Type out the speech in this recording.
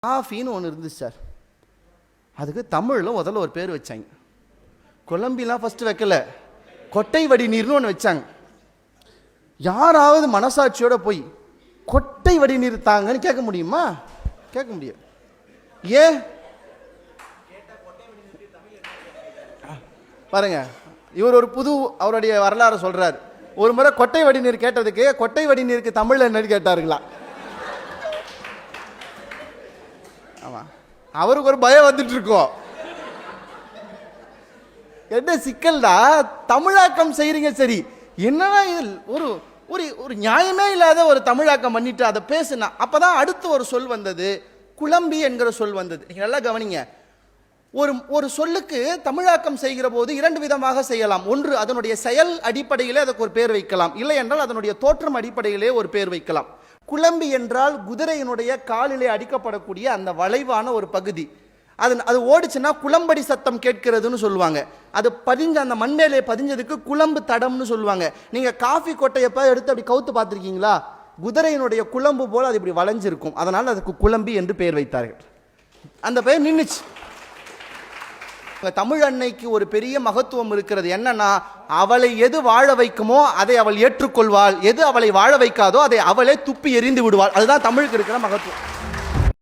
காஃபின்னு ஒன்று இருந்துச்சு சார். அதுக்கு தமிழில் முதல்ல ஒரு பேர் வச்சாங்க. கொலம்பிலாம் ஃபஸ்ட்டு வைக்கல, கொட்டை வடிநீர்னு ஒன்று வச்சாங்க. யாராவது மனசாட்சியோட போய் கொட்டை வடிநீர் தாங்கன்னு கேட்க முடியுமா? கேட்க முடியாது. ஏன் பாருங்க, இவர் ஒரு புது அவருடைய வரலாறு சொல்றாரு. ஒரு முறை கொட்டை வடிநீர் கேட்டதுக்கு கொட்டை வடிநீருக்கு தமிழ்ல என்னன்னு கேட்டாருங்களா? ஆமா, அவருக்கு ஒரு பயம் வந்துட்டு இருக்கோம். என்ன சிக்கல்டா, தமிழாக்கம் செய்றீங்க சரி, என்னன்னா இதில் ஒரு ஒரு ஒரு நியாயமே இல்லாத ஒரு தமிழாக்கம் பண்ணிட்டு அதை பேசுனா, அப்பதான் அடுத்து ஒரு சொல் வந்தது, குழம்பி என்கிற சொல் வந்தது. நீங்க நல்லா கவனிங்க. ஒரு சொல்லுக்கு தமிழாக்கம் செய்கிற போது இரண்டு விதமாக செய்யலாம். ஒன்று, அதனுடைய செயல் அடிப்படையிலே அதுக்கு ஒரு பேர் வைக்கலாம். இல்லை என்றால் அதனுடைய தோற்றம் அடிப்படையிலே ஒரு பேர் வைக்கலாம். குழம்பி என்றால் குதிரையினுடைய காலிலே அடிக்கப்படக்கூடிய அந்த வளைவான ஒரு பகுதி. அது ஓடிச்சுன்னா குளம்படி சத்தம் கேட்கிறதுன்னு சொல்லுவாங்க. அது பதிஞ்ச அந்த மண்மேலே பதிஞ்சதுக்கு குளம்பு தடம்னு சொல்லுவாங்க. நீங்க காஃபி கொட்டையப்ப எடுத்து அப்படி கவுத்து பார்த்துருக்கீங்களா? குதிரையினுடைய குளம்பு போல அது இப்படி வளைஞ்சிருக்கும். அதனால அதுக்கு குழம்பி என்று பெயர் வைத்தார்கள். அந்த பெயர் நின்றுச்சு. தமிழ் அன்னைக்கு ஒரு பெரிய மகத்துவம் இருக்கிறது. என்னன்னா, அவளை எது வாழ வைக்குமோ அதை அவள் ஏற்றுக்கொள்வாள், எது அவளை வாழ வைக்காதோ அதை அவளே துப்பி எறிந்து விடுவாள். அதுதான் தமிழுக்கு இருக்கிற மகத்துவம்.